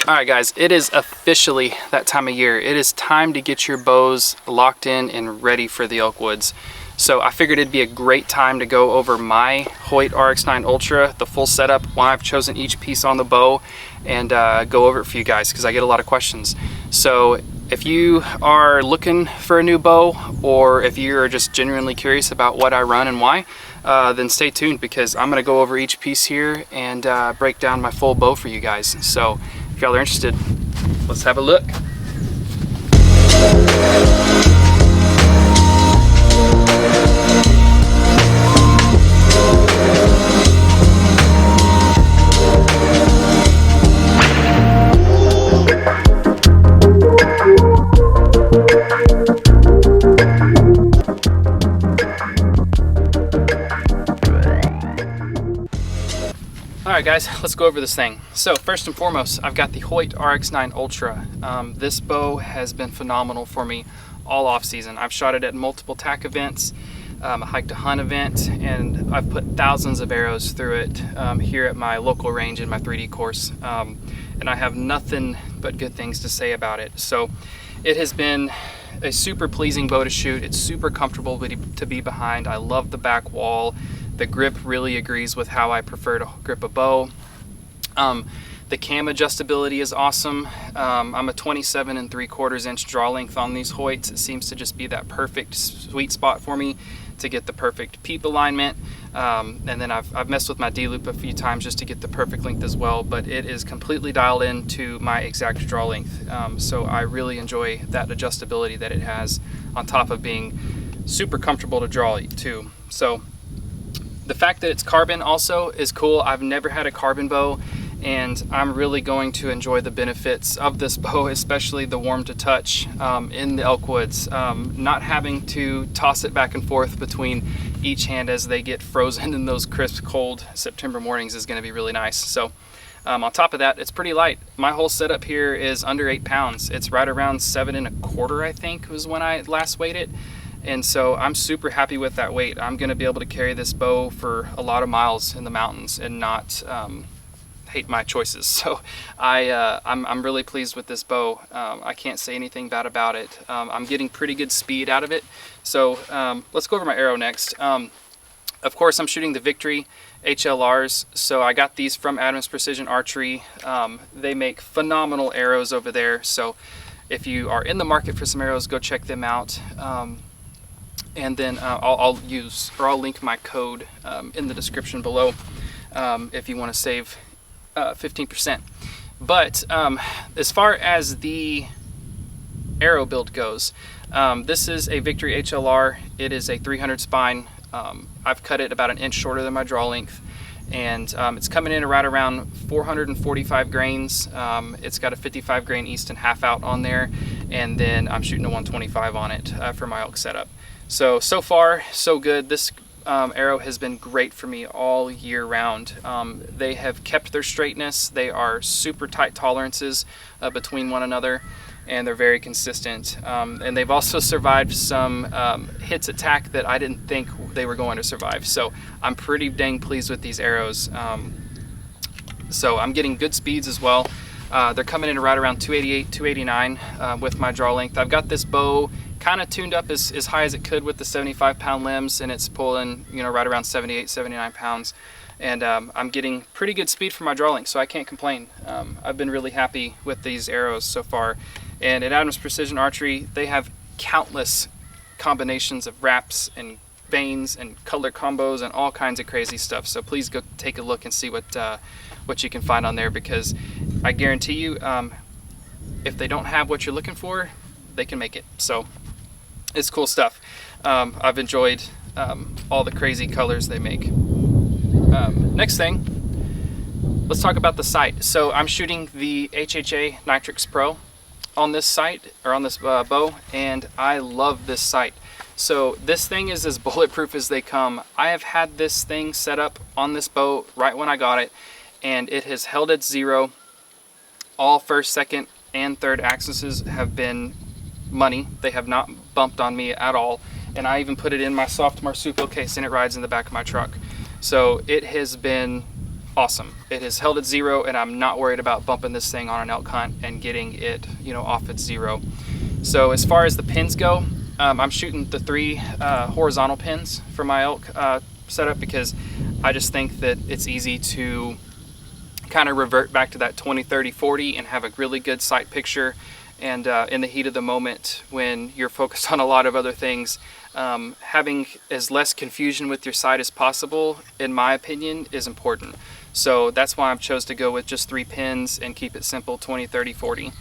All right guys, it is officially that time of year. It is time to get your bows locked in and ready for the elk woods. So I figured it'd be a great time to go over my Hoyt RX-9 Ultra, the full setup, why I've chosen each piece on the bow, and go over it for you guys because I get a lot of questions. So if you are looking for a new bow, or if you're just genuinely curious about what I run and why, then stay tuned because I'm gonna go over each piece here and break down my full bow for you guys. So if y'all are interested, let's have a look. Alright guys, let's go over this thing. So first and foremost, I've got the Hoyt RX-9 Ultra. This bow has been phenomenal for me all off season. I've shot it at multiple tack events, I hiked a hunt event, and I've put thousands of arrows through it here at my local range in my 3D course. And I have nothing but good things to say about it. So it has been a super pleasing bow to shoot. It's super comfortable to be behind. I love the back wall. The grip really agrees with how I prefer to grip a bow. The cam adjustability is awesome. I'm a 27 3/4 inch draw length on these Hoyts. It seems to just be that perfect sweet spot for me to get the perfect peep alignment. And then I've messed with my D-loop a few times just to get the perfect length as well, but it is completely dialed in to my exact draw length. So I really enjoy that adjustability that it has, on top of being super comfortable to draw too. So the fact that it's carbon also is cool. I've never had a carbon bow, and I'm really going to enjoy the benefits of this bow, especially the warm to touch in the elk woods. Not having to toss it back and forth between each hand as they get frozen in those crisp, cold September mornings is going to be really nice. So on top of that, it's pretty light. My whole setup here is under 8 pounds. It's right around 7 1/4, I think, was when I last weighed it. And so I'm super happy with that weight. I'm gonna be able to carry this bow for a lot of miles in the mountains and not hate my choices. So I'm really pleased with this bow. I can't say anything bad about it. I'm getting pretty good speed out of it. So let's go over my arrow next. Of course, I'm shooting the Victory HLRs. So I got these from Adam's Precision Archery. They make phenomenal arrows over there. So if you are in the market for some arrows, go check them out. And then I'll link my code in the description below if you want to save 15%. But as far as the arrow build goes, this is a Victory HLR. It is a 300 spine. I've cut it about 1 inch shorter than my draw length, and it's coming in right around 445 grains. It's got a 55 grain east and half out on there, and then I'm shooting a 125 on it for my elk setup. So far, so good. This arrow has been great for me all year round. They have kept their straightness. They are super tight tolerances between one another, and they're very consistent. And they've also survived some hits at tack that I didn't think they were going to survive. So I'm pretty dang pleased with these arrows. So I'm getting good speeds as well. They're coming in right around 288, 289 with my draw length. I've got this bow kind of tuned up as high as it could with the 75-pound limbs, and it's pulling, you know, right around 78, 79 pounds. And I'm getting pretty good speed for my draw length, so I can't complain. I've been really happy with these arrows so far. And at Adam's Precision Archery, they have countless combinations of wraps and veins and color combos and all kinds of crazy stuff. So please go take a look and see what you can find on there, because I guarantee you, if they don't have what you're looking for, they can make it. So it's cool stuff. I've enjoyed all the crazy colors they make. Next thing, let's talk about the sight. So I'm shooting the HHA Nitrix Pro on this sight, or on this bow, and I love this sight. So this thing is as bulletproof as they come. I have had this thing set up on this bow right when I got it, and it has held at 0. All first, second, and third axes have been money. They have not bumped on me at all, and I even put it in my soft marsupial case, and it rides in the back of my truck. So it has been awesome. It has held at 0, and I'm not worried about bumping this thing on an elk hunt and getting it, you know, off at 0. So as far as the pins go, I'm shooting the 3 horizontal pins for my elk setup, because I just think that it's easy to kind of revert back to that 20, 30, 40 and have a really good sight picture. And in the heat of the moment, when you're focused on a lot of other things, having as less confusion with your sight as possible, in my opinion, is important. So that's why I've chose to go with just 3 pins and keep it simple, 20, 30, 40.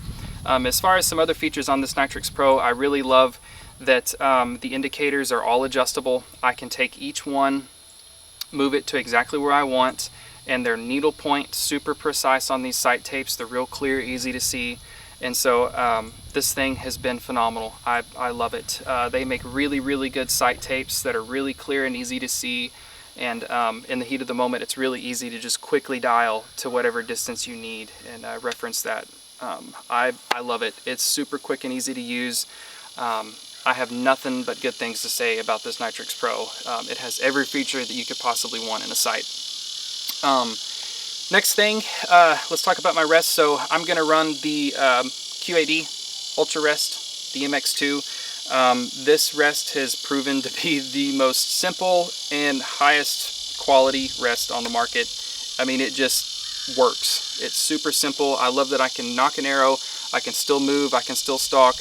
As far as some other features on this Nitrix Pro, I really love that the indicators are all adjustable. I can take each one, move it to exactly where I want, and they're needle point, super precise on these sight tapes. They're real clear, easy to see. And so this thing has been phenomenal. I love it. They make really, really good sight tapes that are really clear and easy to see. And in the heat of the moment, it's really easy to just quickly dial to whatever distance you need and reference that. I love it. It's super quick and easy to use. I have nothing but good things to say about this Nitrix Pro. It has every feature that you could possibly want in a sight. Next thing, let's talk about my rest. So I'm going to run the QAD Ultra Rest, the MX2. This rest has proven to be the most simple and highest quality rest on the market. I mean, it just works. It's super simple. I love that I can nock an arrow, I can still move, I can still stalk,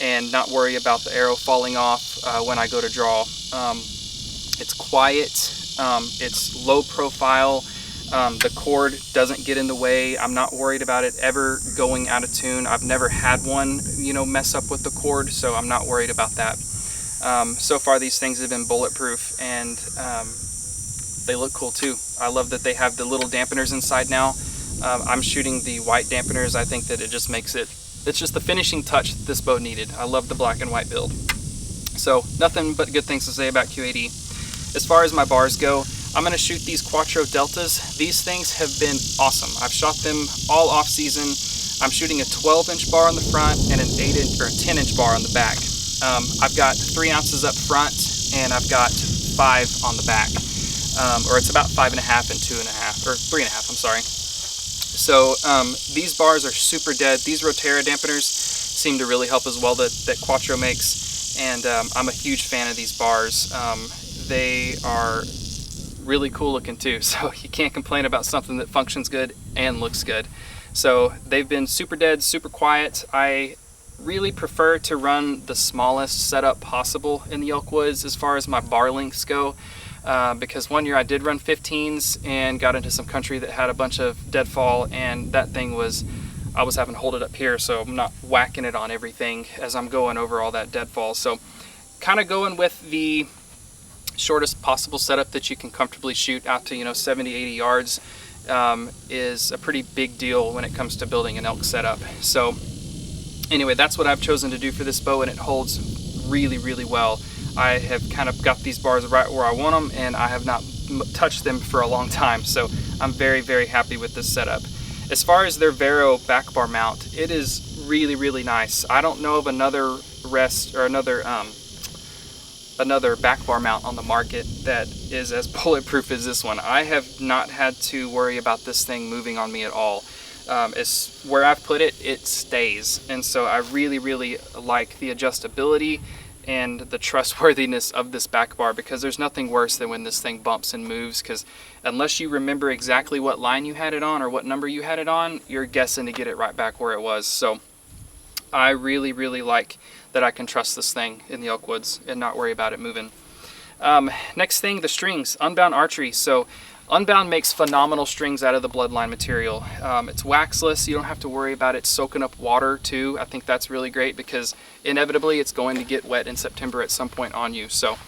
and not worry about the arrow falling off when I go to draw. It's quiet, it's low profile. The cord doesn't get in the way. I'm not worried about it ever going out of tune. I've never had one, you know, mess up with the cord, so I'm not worried about that. So far these things have been bulletproof, and they look cool too. I love that they have the little dampeners inside now. I'm shooting the white dampeners. I think that it just makes it, it's just the finishing touch this bow needed. I love the black and white build. So nothing but good things to say about QAD. As far as my bars go, I'm going to shoot these Quattro Deltas. These things have been awesome. I've shot them all off season. I'm shooting a 12-inch bar on the front and an 8-inch or 10-inch bar on the back. I've got 3 ounces up front and I've got 5 on the back. Or it's about 5.5 and 2.5, or 3.5, I'm sorry. So these bars are super dead. These Rotera dampeners seem to really help as well that Quattro makes. And I'm a huge fan of these bars. They are really cool looking too, so you can't complain about something that functions good and looks good. So they've been super dead, super quiet. I really prefer to run the smallest setup possible in the elk woods as far as my bar lengths go, because one year I did run 15s and got into some country that had a bunch of deadfall, and that thing was, I was having to hold it up here so I'm not whacking it on everything as I'm going over all that deadfall. So kind of going with the shortest possible setup that you can comfortably shoot out to, you know, 70, 80 yards is a pretty big deal when it comes to building an elk setup. So anyway, that's what I've chosen to do for this bow, and it holds really, really well. I have kind of got these bars right where I want them, and I have not touched them for a long time, so I'm very, very happy with this setup. As far as their Vero back bar mount, it is really, really nice. I don't know of another rest or another back bar mount on the market that is as bulletproof as this one. I have not had to worry about this thing moving on me at all. It's where I've put it, it stays. And so I really, really like the adjustability and the trustworthiness of this back bar, because there's nothing worse than when this thing bumps and moves, because unless you remember exactly what line you had it on or what number you had it on, you're guessing to get it right back where it was. So I really, really like that I can trust this thing in the elk woods and not worry about it moving. Next thing, the strings, Unbound Archery. So Unbound makes phenomenal strings out of the Bloodline material. It's waxless, you don't have to worry about it soaking up water too. I think that's really great because inevitably it's going to get wet in September at some point on you. So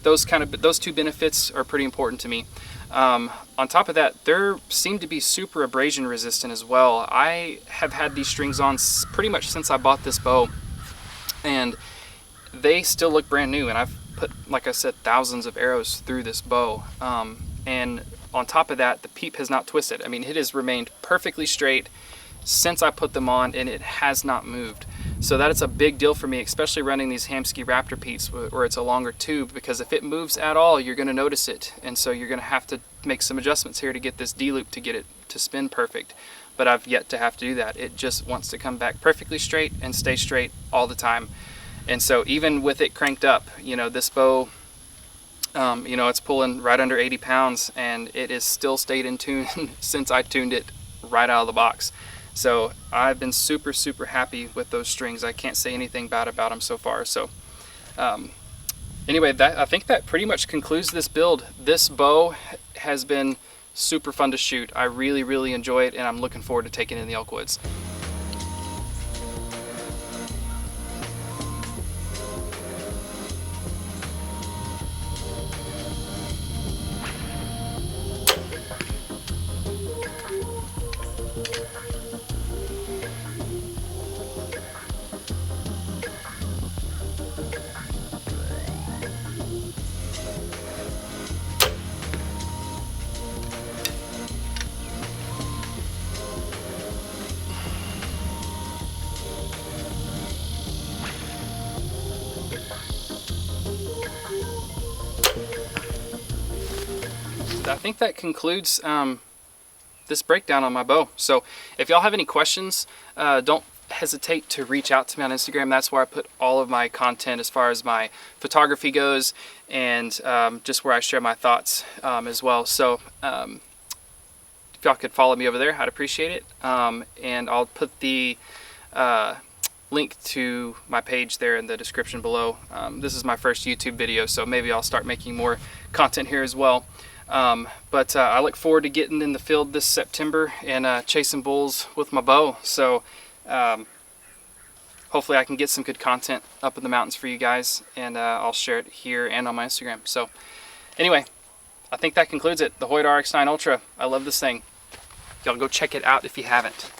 those two benefits are pretty important to me. On top of that, they seem to be super abrasion resistant as well. I have had these strings on pretty much since I bought this bow, and they still look brand new, and I've put, like I said, thousands of arrows through this bow. And on top of that, the peep has not twisted. I mean, it has remained perfectly straight since I put them on, and it has not moved. So that is a big deal for me, especially running these Hamskea Raptor Peeps where it's a longer tube, because if it moves at all, you're going to notice it. And so you're going to have to to make some adjustments here to get this D-loop to get it to spin perfect, but I've yet to have to do that. It just wants to come back perfectly straight and stay straight all the time. And so even with it cranked up, you know, this bow, you know, it's pulling right under 80 pounds and it has still stayed in tune since I tuned it right out of the box. So I've been super, super happy with those strings. I can't say anything bad about them so far. So anyway, I think that pretty much concludes this build. This bow has been super fun to shoot. I really, really enjoy it, and I'm looking forward to taking it in the elk woods. I think that concludes this breakdown on my bow. So if y'all have any questions, don't hesitate to reach out to me on Instagram. That's where I put all of my content as far as my photography goes, and just where I share my thoughts as well. So if y'all could follow me over there, I'd appreciate it. And I'll put the link to my page there in the description below. This is my first YouTube video, so maybe I'll start making more content here as well. But I look forward to getting in the field this September and chasing bulls with my bow. So hopefully I can get some good content up in the mountains for you guys, and I'll share it here and on my Instagram. So anyway, I think that concludes it. The Hoyt RX-9 Ultra. I love this thing. Y'all go check it out if you haven't.